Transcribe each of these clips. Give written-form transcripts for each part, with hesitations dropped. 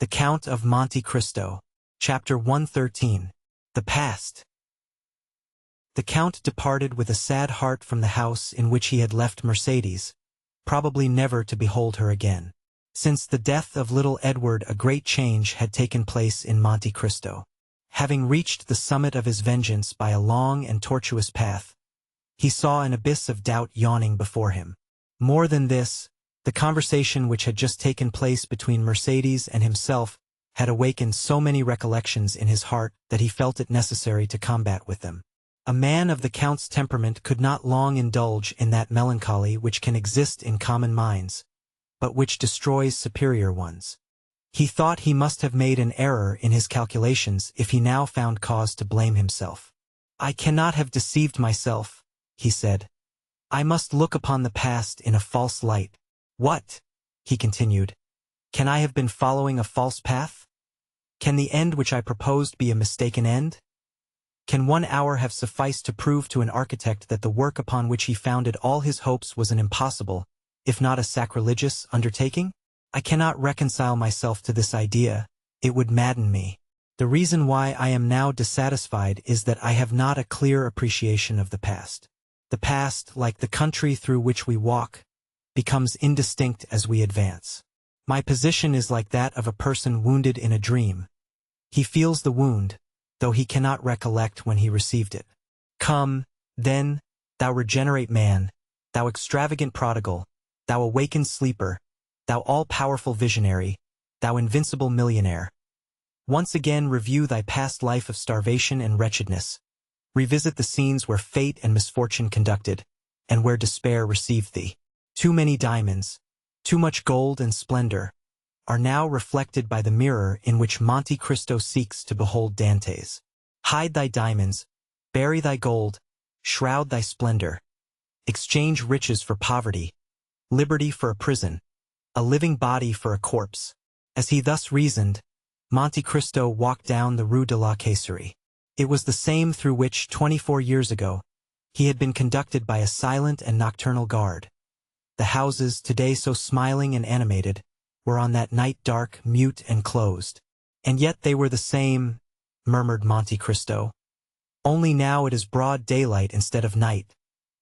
The Count of Monte Cristo. Chapter 113. The Past. The Count departed with a sad heart from the house in which he had left Mercedes, probably never to behold her again. Since the death of little Edward a great change had taken place in Monte Cristo. Having reached the summit of his vengeance by a long and tortuous path, he saw an abyss of doubt yawning before him. More than this, the conversation which had just taken place between Mercedes and himself had awakened so many recollections in his heart that he felt it necessary to combat with them. A man of the Count's temperament could not long indulge in that melancholy which can exist in common minds, but which destroys superior ones. He thought he must have made an error in his calculations if he now found cause to blame himself. "I cannot have deceived myself," he said. "I must look upon the past in a false light. What?" he continued. "Can I have been following a false path? Can the end which I proposed be a mistaken end? Can 1 hour have sufficed to prove to an architect that the work upon which he founded all his hopes was an impossible, if not a sacrilegious, undertaking? I cannot reconcile myself to this idea. It would madden me. The reason why I am now dissatisfied is that I have not a clear appreciation of the past. The past, like the country through which we walk, becomes indistinct as we advance. My position is like that of a person wounded in a dream. He feels the wound, though he cannot recollect when he received it. Come, then, thou regenerate man, thou extravagant prodigal, thou awakened sleeper, thou all-powerful visionary, thou invincible millionaire. Once again review thy past life of starvation and wretchedness. Revisit the scenes where fate and misfortune conducted, and where despair received thee. Too many diamonds, too much gold and splendor, are now reflected by the mirror in which Monte Cristo seeks to behold Dantes. Hide thy diamonds, bury thy gold, shroud thy splendor. Exchange riches for poverty, liberty for a prison, a living body for a corpse. As he thus reasoned, Monte Cristo walked down the Rue de la Caisserie. It was the same through which, 24 years ago, he had been conducted by a silent and nocturnal guard. The houses, today so smiling and animated, were on that night dark, mute, and closed. "And yet they were the same," murmured Monte Cristo. "Only now it is broad daylight instead of night.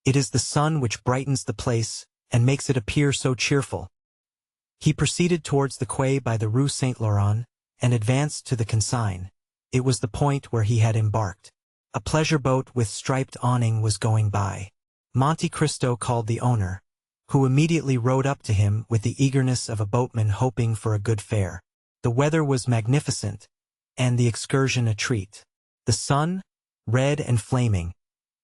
It is the sun which brightens the place, and makes it appear so cheerful." He proceeded towards the quay by the Rue Saint-Laurent, and advanced to the consigne. It was the point where he had embarked. A pleasure boat with striped awning was going by. Monte Cristo called the owner, who immediately rode up to him with the eagerness of a boatman hoping for a good fare. The weather was magnificent, and the excursion a treat. The sun, red and flaming,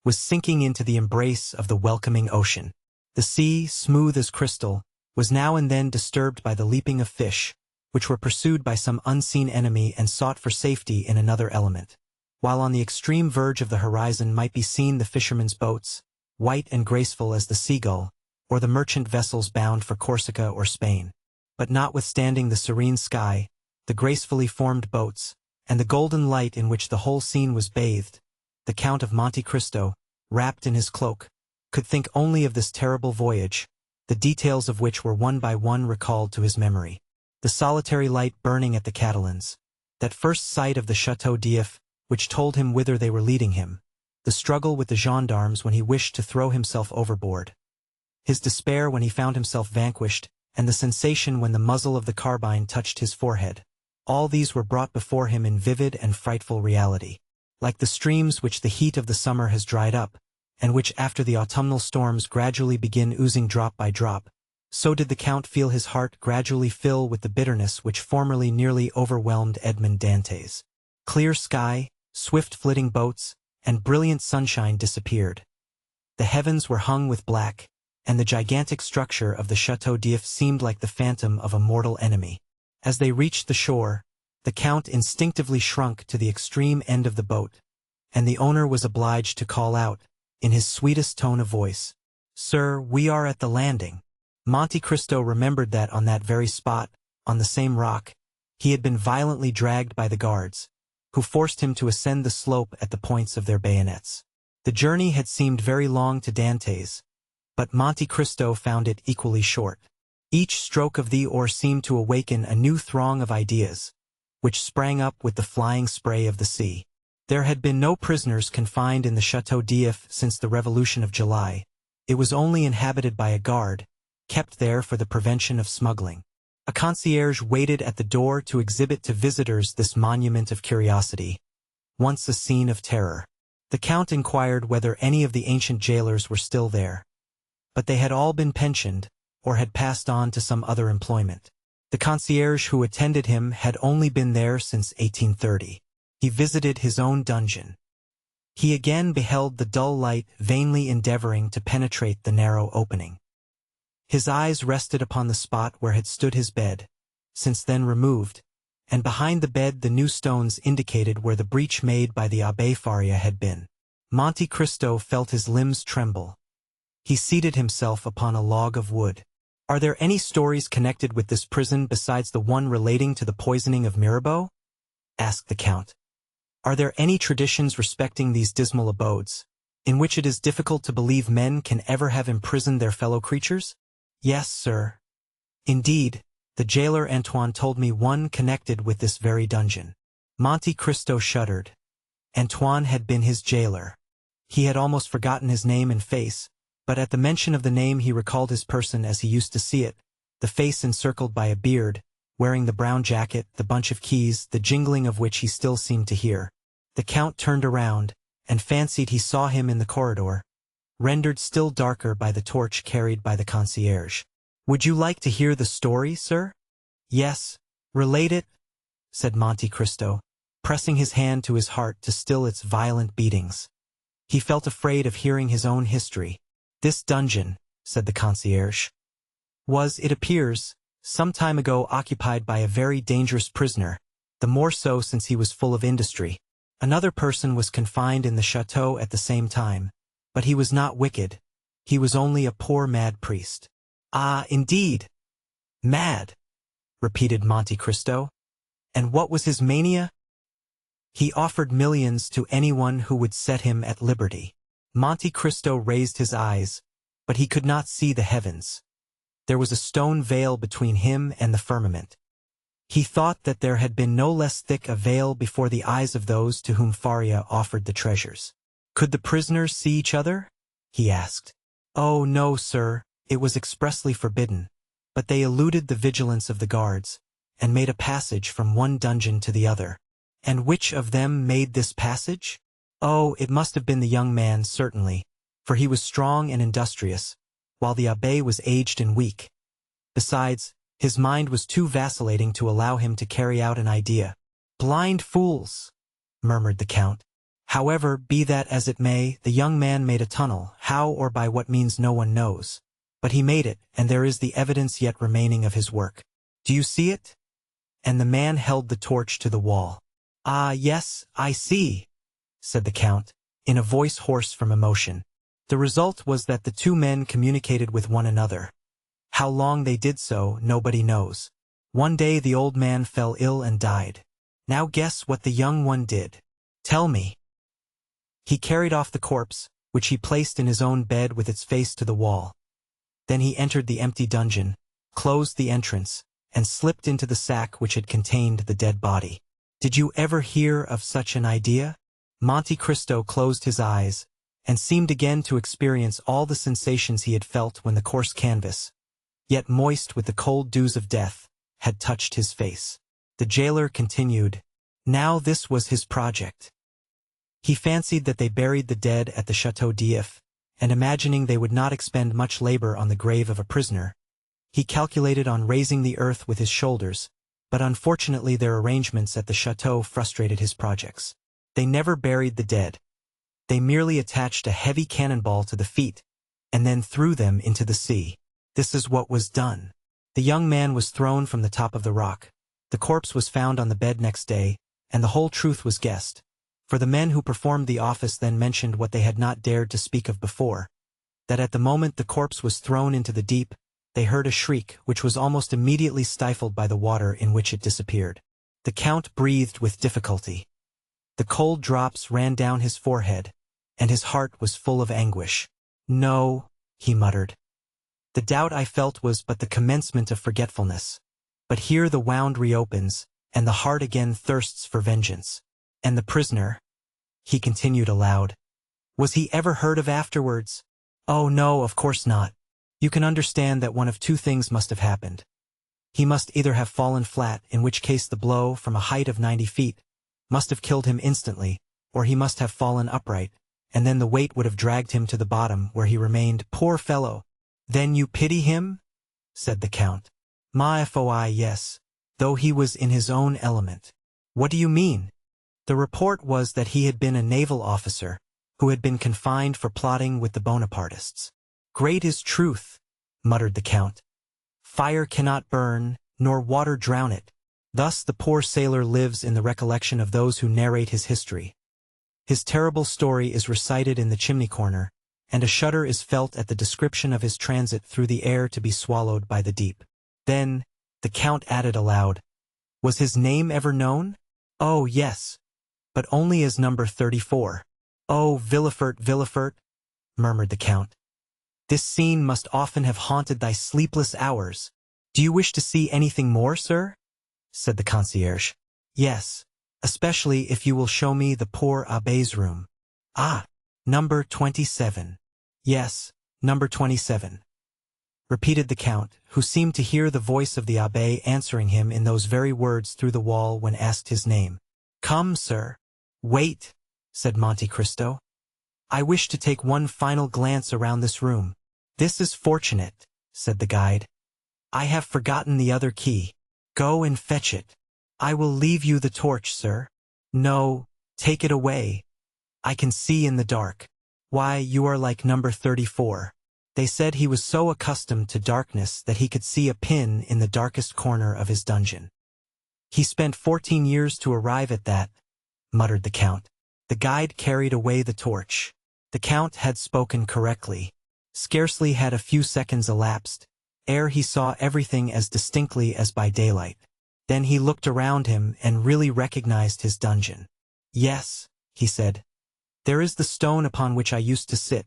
was sinking into the embrace of the welcoming ocean. The sea, smooth as crystal, was now and then disturbed by the leaping of fish, which were pursued by some unseen enemy and sought for safety in another element. While on the extreme verge of the horizon might be seen the fishermen's boats, white and graceful as the seagull, or the merchant vessels bound for Corsica or Spain. But notwithstanding the serene sky, the gracefully formed boats, and the golden light in which the whole scene was bathed, the Count of Monte Cristo, wrapped in his cloak, could think only of this terrible voyage, the details of which were one by one recalled to his memory. The solitary light burning at the Catalans, that first sight of the Château d'If, which told him whither they were leading him, the struggle with the gendarmes when he wished to throw himself overboard, his despair when he found himself vanquished, and the sensation when the muzzle of the carbine touched his forehead. All these were brought before him in vivid and frightful reality. Like the streams which the heat of the summer has dried up, and which after the autumnal storms gradually begin oozing drop by drop, so did the Count feel his heart gradually fill with the bitterness which formerly nearly overwhelmed Edmond Dantes. Clear sky, swift flitting boats, and brilliant sunshine disappeared. The heavens were hung with black, and the gigantic structure of the Château d'If seemed like the phantom of a mortal enemy. As they reached the shore, the Count instinctively shrunk to the extreme end of the boat, and the owner was obliged to call out, in his sweetest tone of voice, "Sir, we are at the landing." Monte Cristo remembered that on that very spot, on the same rock, he had been violently dragged by the guards, who forced him to ascend the slope at the points of their bayonets. The journey had seemed very long to Dantes, but Monte Cristo found it equally short. Each stroke of the oar seemed to awaken a new throng of ideas, which sprang up with the flying spray of the sea. There had been no prisoners confined in the Château d'If since the Revolution of July. It was only inhabited by a guard, kept there for the prevention of smuggling. A concierge waited at the door to exhibit to visitors this monument of curiosity, once a scene of terror. The Count inquired whether any of the ancient jailers were still there, but they had all been pensioned, or had passed on to some other employment. The concierge who attended him had only been there since 1830. He visited his own dungeon. He again beheld the dull light vainly endeavoring to penetrate the narrow opening. His eyes rested upon the spot where had stood his bed, since then removed, and behind the bed the new stones indicated where the breach made by the Abbé Faria had been. Monte Cristo felt his limbs tremble. He seated himself upon a log of wood. "Are there any stories connected with this prison besides the one relating to the poisoning of Mirabeau?" asked the Count. "Are there any traditions respecting these dismal abodes, in which it is difficult to believe men can ever have imprisoned their fellow creatures?" "Yes, sir. Indeed, the jailer Antoine told me one connected with this very dungeon." Monte Cristo shuddered. Antoine had been his jailer. He had almost forgotten his name and face, but at the mention of the name he recalled his person as he used to see it, the face encircled by a beard, wearing the brown jacket, the bunch of keys, the jingling of which he still seemed to hear. The Count turned around, and fancied he saw him in the corridor, rendered still darker by the torch carried by the concierge. "Would you like to hear the story, sir?" "Yes, relate it," said Monte Cristo, pressing his hand to his heart to still its violent beatings. He felt afraid of hearing his own history. "This dungeon," said the concierge, "was, it appears, some time ago occupied by a very dangerous prisoner, the more so since he was full of industry. Another person was confined in the chateau at the same time, but he was not wicked. He was only a poor mad priest." "Ah, indeed! Mad," repeated Monte Cristo. "And what was his mania?" "He offered millions to anyone who would set him at liberty." Monte Cristo raised his eyes, but he could not see the heavens. There was a stone veil between him and the firmament. He thought that there had been no less thick a veil before the eyes of those to whom Faria offered the treasures. "Could the prisoners see each other?" he asked. "Oh, no, sir, it was expressly forbidden, but they eluded the vigilance of the guards, and made a passage from one dungeon to the other." "And which of them made this passage?" "Oh, it must have been the young man, certainly, for he was strong and industrious, while the abbé was aged and weak. Besides, his mind was too vacillating to allow him to carry out an idea." "Blind fools," murmured the Count. "However, be that as it may, the young man made a tunnel, how or by what means no one knows. But he made it, and there is the evidence yet remaining of his work. Do you see it?" And the man held the torch to the wall. "Ah, yes, I see," said the Count, in a voice hoarse from emotion. The result was that the two men communicated with one another. How long they did so, nobody knows. One day the old man fell ill and died. Now guess what the young one did. "Tell me." "He carried off the corpse, which he placed in his own bed with its face to the wall. Then he entered the empty dungeon, closed the entrance, and slipped into the sack which had contained the dead body. Did you ever hear of such an idea?" Monte Cristo closed his eyes, and seemed again to experience all the sensations he had felt when the coarse canvas, yet moist with the cold dews of death, had touched his face. The jailer continued. Now this was his project. He fancied that they buried the dead at the Château d'If, and imagining they would not expend much labor on the grave of a prisoner, he calculated on raising the earth with his shoulders, but unfortunately their arrangements at the château frustrated his projects. They never buried the dead. They merely attached a heavy cannonball to the feet, and then threw them into the sea. This is what was done. The young man was thrown from the top of the rock. The corpse was found on the bed next day, and the whole truth was guessed, for the men who performed the office then mentioned what they had not dared to speak of before, that at the moment the corpse was thrown into the deep, they heard a shriek which was almost immediately stifled by the water in which it disappeared. The Count breathed with difficulty. The cold drops ran down his forehead, and his heart was full of anguish. "No," he muttered. The doubt I felt was but the commencement of forgetfulness. But here the wound reopens, and the heart again thirsts for vengeance. And the prisoner, he continued aloud, was he ever heard of afterwards? Oh no, of course not. You can understand that one of two things must have happened. He must either have fallen flat, in which case the blow, from a height of 90 feet, must have killed him instantly, or he must have fallen upright, and then the weight would have dragged him to the bottom, where he remained. Poor fellow! Then you pity him? Said the Count. Ma foi, yes, though he was in his own element. What do you mean? The report was that he had been a naval officer, who had been confined for plotting with the Bonapartists. Great is truth, muttered the Count. Fire cannot burn, nor water drown it. Thus the poor sailor lives in the recollection of those who narrate his history. His terrible story is recited in the chimney corner, and a shudder is felt at the description of his transit through the air to be swallowed by the deep. Then, the Count added aloud, was his name ever known? Oh, yes, but only as number 34. Oh, Villefort, Villefort, murmured the Count. This scene must often have haunted thy sleepless hours. Do you wish to see anything more, sir? Said the concierge. Yes, especially if you will show me the poor abbé's room. Ah, number 27. Yes, number 27. Repeated the Count, who seemed to hear the voice of the abbé answering him in those very words through the wall when asked his name. Come, sir. Wait, said Monte Cristo. I wish to take one final glance around this room. This is fortunate, said the guide. I have forgotten the other key. Go and fetch it. I will leave you the torch, sir. No, take it away. I can see in the dark. Why, you are like number 34. They said he was so accustomed to darkness that he could see a pin in the darkest corner of his dungeon. He spent 14 years to arrive at that, muttered the Count. The guide carried away the torch. The Count had spoken correctly. Scarcely had a few seconds elapsed, ere he saw everything as distinctly as by daylight. Then he looked around him and really recognized his dungeon. Yes, he said. There is the stone upon which I used to sit.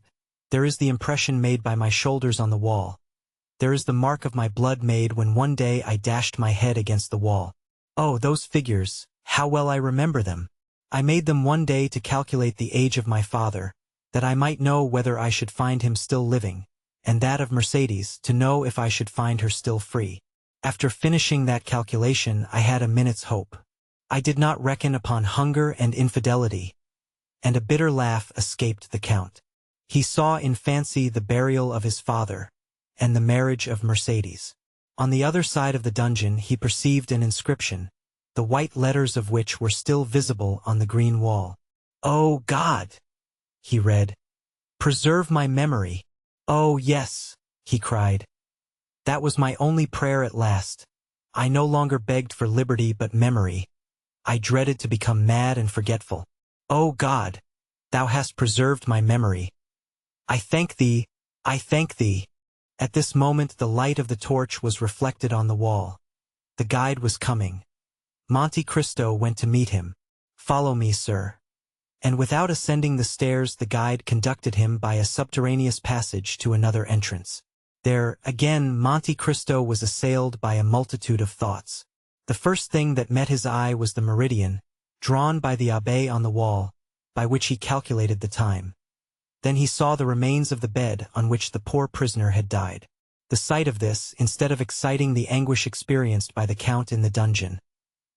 There is the impression made by my shoulders on the wall. There is the mark of my blood made when one day I dashed my head against the wall. Oh, those figures, how well I remember them. I made them one day to calculate the age of my father, that I might know whether I should find him still living, and that of Mercedes, to know if I should find her still free. After finishing that calculation, I had a minute's hope. I did not reckon upon hunger and infidelity. And a bitter laugh escaped the Count. He saw in fancy the burial of his father, and the marriage of Mercedes. On the other side of the dungeon he perceived an inscription, the white letters of which were still visible on the green wall. "Oh God!" he read. "Preserve my memory." "Oh yes," he cried. "That was my only prayer at last. I no longer begged for liberty but memory. I dreaded to become mad and forgetful. Oh God, thou hast preserved my memory. I thank thee, I thank thee." At this moment the light of the torch was reflected on the wall. The guide was coming. Monte Cristo went to meet him. "Follow me, sir." And without ascending the stairs the guide conducted him by a subterraneous passage to another entrance. There, again, Monte Cristo was assailed by a multitude of thoughts. The first thing that met his eye was the meridian, drawn by the abbé on the wall, by which he calculated the time. Then he saw the remains of the bed on which the poor prisoner had died. The sight of this, instead of exciting the anguish experienced by the Count in the dungeon,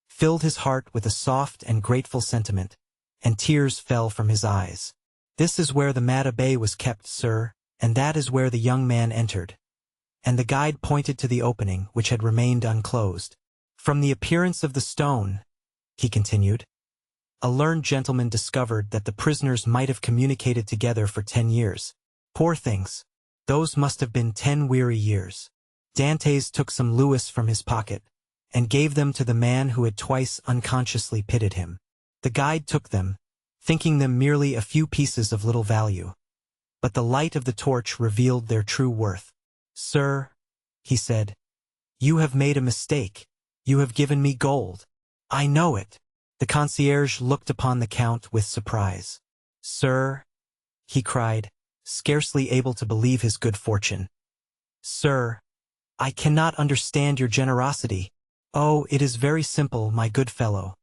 filled his heart with a soft and grateful sentiment, and tears fell from his eyes. "This is where the mad abbé was kept, sir, and that is where the young man entered." And the guide pointed to the opening, which had remained unclosed. "From the appearance of the stone," he continued, "a learned gentleman discovered that the prisoners might have communicated together for 10 years. Poor things! Those must have been 10 weary years. Dantes took some louis from his pocket, and gave them to the man who had twice unconsciously pitied him. The guide took them, thinking them merely a few pieces of little value. But the light of the torch revealed their true worth. "Sir," he said, "you have made a mistake. You have given me gold. I know it." The concierge looked upon the Count with surprise. "Sir," he cried, scarcely able to believe his good fortune, Sir, I cannot understand your generosity. Oh, it is very simple, my good fellow.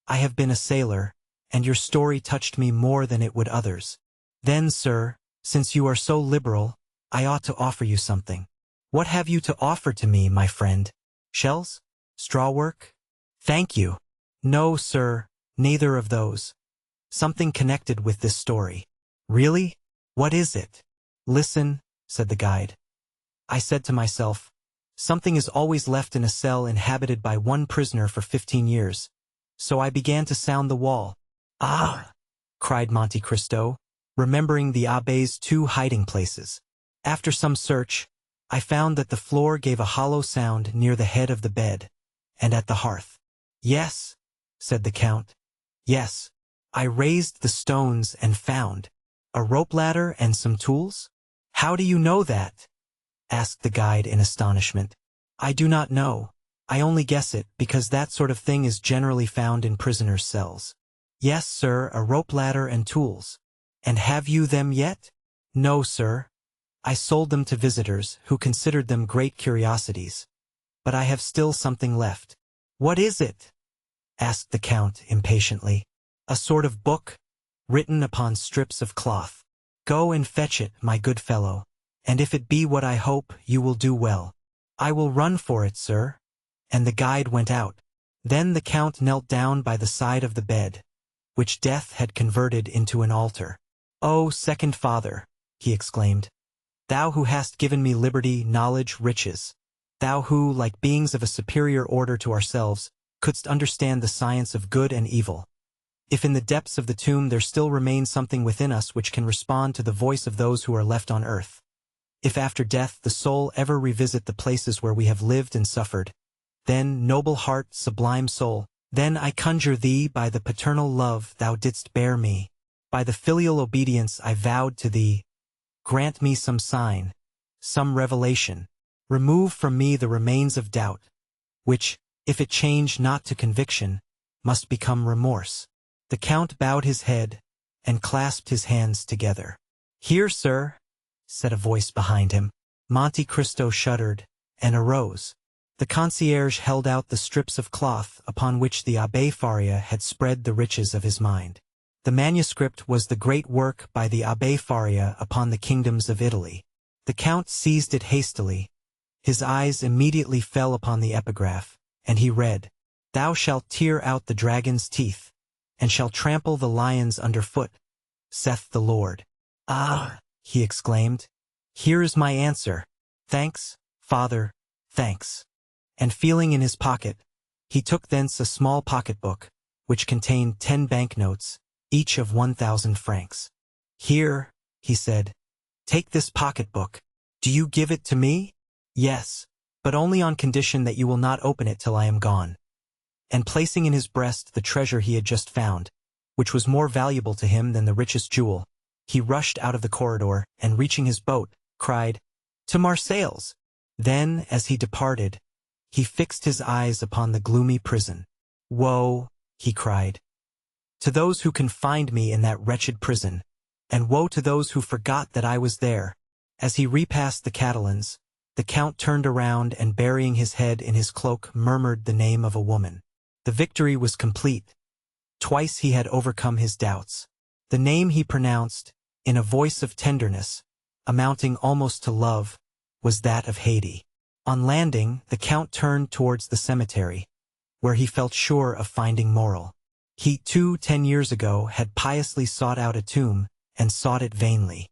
I have been a sailor, and your story touched me more than it would others. Then, sir, since you are so liberal, I ought to offer you something. What have you to offer to me, my friend? Shells? Straw work? Thank you. No, sir, neither of those. Something connected with this story. Really? What is it? Listen, said the guide. I said to myself, something is always left in a cell inhabited by one prisoner for 15 years. So I began to sound the wall. Ah! Cried Monte Cristo, remembering the abbé's 2 hiding places. After some search, I found that the floor gave a hollow sound near the head of the bed, and at the hearth. Yes, said the Count. Yes, I raised the stones and found a rope ladder and some tools? How do you know that? Asked the guide in astonishment. I do not know. I only guess it because that sort of thing is generally found in prisoners' cells. Yes, sir, a rope ladder and tools. And have you them yet? No, sir. I sold them to visitors who considered them great curiosities. But I have still something left. What is it? Asked the Count impatiently. A sort of book, written upon strips of cloth. Go and fetch it, my good fellow, and if it be what I hope, you will do well. I will run for it, sir. And the guide went out. Then the Count knelt down by the side of the bed, which death had converted into an altar. "O second Father," he exclaimed, "thou who hast given me liberty, knowledge, riches, thou who, like beings of a superior order to ourselves, couldst understand the science of good and evil. If in the depths of the tomb there still remains something within us which can respond to the voice of those who are left on earth, if after death the soul ever revisit the places where we have lived and suffered, then, noble heart, sublime soul, then I conjure thee by the paternal love thou didst bear me, by the filial obedience I vowed to thee, grant me some sign, some revelation, remove from me the remains of doubt, which, if it change not to conviction, must become remorse." The Count bowed his head and clasped his hands together. "Here, sir," said a voice behind him. Monte Cristo shuddered and arose. The concierge held out the strips of cloth upon which the Abbé Faria had spread the riches of his mind. The manuscript was the great work by the Abbé Faria upon the kingdoms of Italy. The Count seized it hastily. His eyes immediately fell upon the epigraph, and he read, "Thou shalt tear out the dragon's teeth, and shall trample the lions under foot, saith the Lord." "Ah," he exclaimed, "here is my answer. Thanks, Father, thanks." And feeling in his pocket, he took thence a small pocketbook, which contained 10 banknotes, each of 1,000 francs. "Here," he said, "take this pocketbook. Do you give it to me?" "Yes, but only on condition that you will not open it till I am gone." And placing in his breast the treasure he had just found, which was more valuable to him than the richest jewel, he rushed out of the corridor, and reaching his boat, cried, "To Marseilles!" Then, as he departed, he fixed his eyes upon the gloomy prison. "Woe," he cried, "to those who confined me in that wretched prison, and woe to those who forgot that I was there." As he repassed the Catalans, the Count turned around and burying his head in his cloak murmured the name of a woman. The victory was complete. Twice he had overcome his doubts. The name he pronounced, in a voice of tenderness, amounting almost to love, was that of Haydée. On landing, the Count turned towards the cemetery, where he felt sure of finding Morel. He, too, 10 years ago, had piously sought out a tomb, and sought it vainly.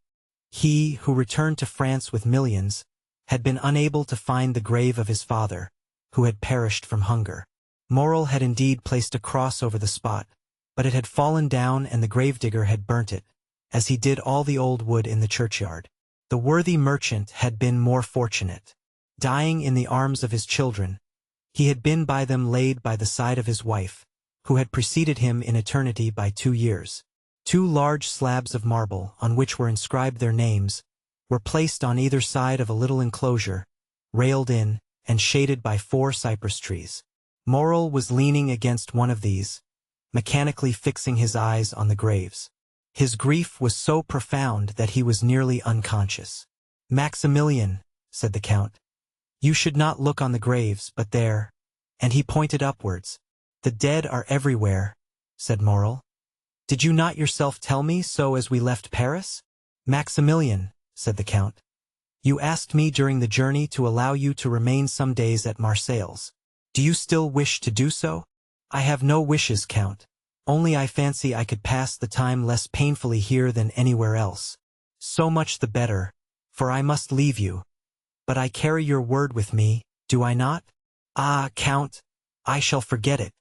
He, who returned to France with millions, had been unable to find the grave of his father, who had perished from hunger. Morel had indeed placed a cross over the spot, but it had fallen down and the gravedigger had burnt it, as he did all the old wood in the churchyard. The worthy merchant had been more fortunate. Dying in the arms of his children, he had been by them laid by the side of his wife, who had preceded him in eternity by 2 years. 2 large slabs of marble, on which were inscribed their names, were placed on either side of a little enclosure, railed in, and shaded by 4 cypress trees. Morel was leaning against one of these, mechanically fixing his eyes on the graves. His grief was so profound that he was nearly unconscious. "Maximilian," said the Count. "You should not look on the graves, but there," and he pointed upwards. "The dead are everywhere," said Moral. "Did you not yourself tell me so as we left Paris?" "Maximilian," said the Count, "you asked me during the journey to allow you to remain some days at Marseilles. Do you still wish to do so?" "I have no wishes, Count. Only I fancy I could pass the time less painfully here than anywhere else." "So much the better, for I must leave you. But I carry your word with me, do I not?" "Ah, Count, I shall forget it."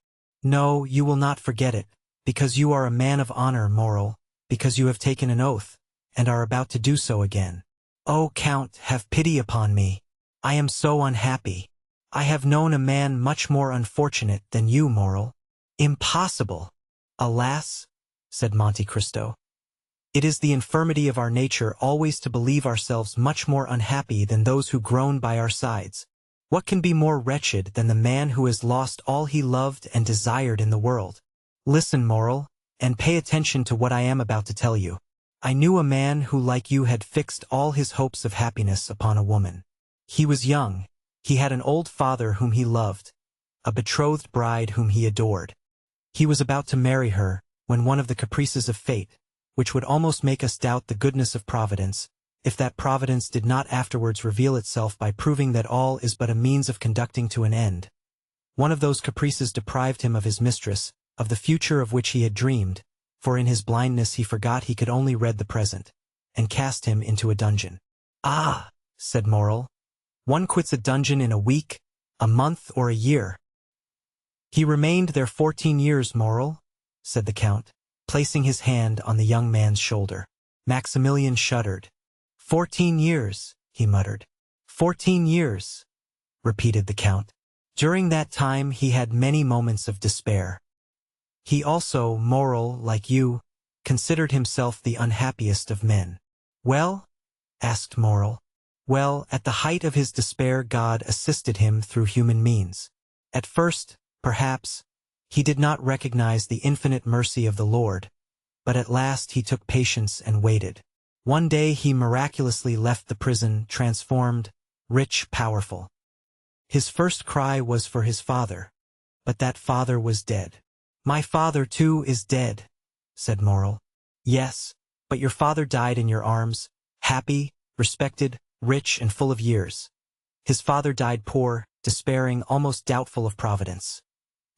"No, you will not forget it, because you are a man of honor, Moral, because you have taken an oath, and are about to do so again." "Oh, Count, have pity upon me. I am so unhappy. I have known a man much more unfortunate than you, Moral." "Impossible!" "Alas," said Monte Cristo, "it is the infirmity of our nature always to believe ourselves much more unhappy than those who groan by our sides. What can be more wretched than the man who has lost all he loved and desired in the world? Listen, Moral, and pay attention to what I am about to tell you. I knew a man who, like you, had fixed all his hopes of happiness upon a woman. He was young. He had an old father whom he loved, a betrothed bride whom he adored. He was about to marry her when one of the caprices of fate, which would almost make us doubt the goodness of Providence, if that Providence did not afterwards reveal itself by proving that all is but a means of conducting to an end. One of those caprices deprived him of his mistress, of the future of which he had dreamed, for in his blindness he forgot he could only read the present, and cast him into a dungeon." "Ah," said Moral, "one quits a dungeon in a week, a month, or a year." "He remained there 14 years, Moral," said the Count, placing his hand on the young man's shoulder. Maximilian shuddered. 14 years, he muttered. 14 years, repeated the Count. During that time he had many moments of despair. He also, Moral, like you, considered himself the unhappiest of men. "Well?" asked Moral. "Well, at the height of his despair God assisted him through human means. At first, perhaps, he did not recognize the infinite mercy of the Lord, but at last he took patience and waited. One day he miraculously left the prison, transformed, rich, powerful. His first cry was for his father, but that father was dead." "My father, too, is dead," said Moral. "Yes, but your father died in your arms, happy, respected, rich, and full of years. His father died poor, despairing, almost doubtful of Providence.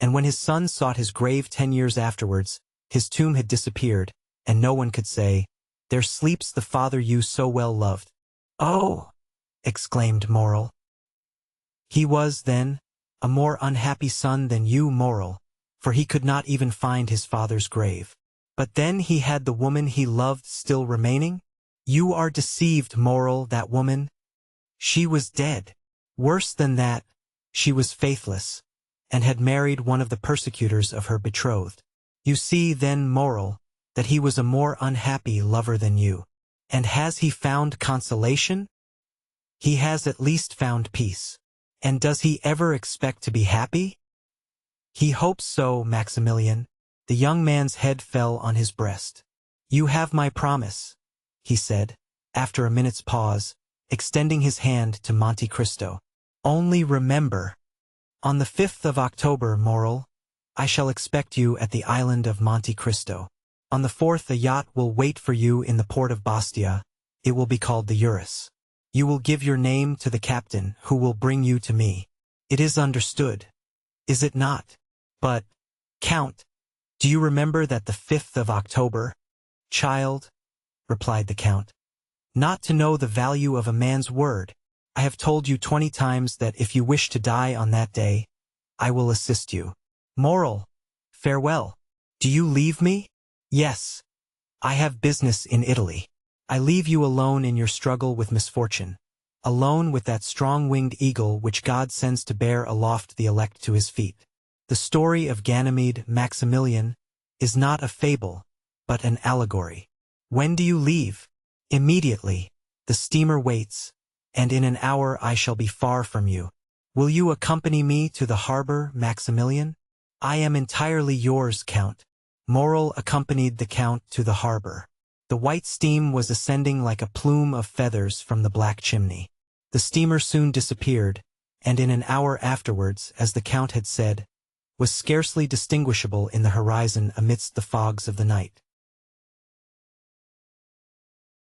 And when his son sought his grave 10 years afterwards, his tomb had disappeared, and no one could say, 'There sleeps the father you so well loved.'" "Oh!" exclaimed Moral. "He was, then, a more unhappy son than you, Moral, for he could not even find his father's grave. But then he had the woman he loved still remaining? You are deceived, Moral, that woman. She was dead. Worse than that, she was faithless, and had married one of the persecutors of her betrothed. You see, then, Moral, that he was a more unhappy lover than you. And has he found consolation? He has at least found peace. And does he ever expect to be happy? He hopes so, Maximilian. The young man's head fell on his breast. "You have my promise," he said, after a minute's pause, extending his hand to Monte Cristo. "Only remember, on the 5th of October, Moral, I shall expect you at the island of Monte Cristo. On the 4th a yacht will wait for you in the port of Bastia. It will be called the Eurus. You will give your name to the captain, who will bring you to me. It is understood, is it not? But, Count, do you remember that the 5th of October?" "Child," replied the Count, "not to know the value of a man's word. I have told you 20 times that if you wish to die on that day, I will assist you. Moral, farewell. Do you leave me?" "Yes. I have business in Italy. I leave you alone in your struggle with misfortune, alone with that strong-winged eagle which God sends to bear aloft the elect to his feet. The story of Ganymede, Maximilian, is not a fable, but an allegory. When do you leave?" "Immediately. The steamer waits, and in an hour I shall be far from you. Will you accompany me to the harbor, Maximilian?" "I am entirely yours, Count." Moral accompanied the Count to the harbor. The white steam was ascending like a plume of feathers from the black chimney. The steamer soon disappeared, and in an hour afterwards, as the Count had said, was scarcely distinguishable in the horizon amidst the fogs of the night.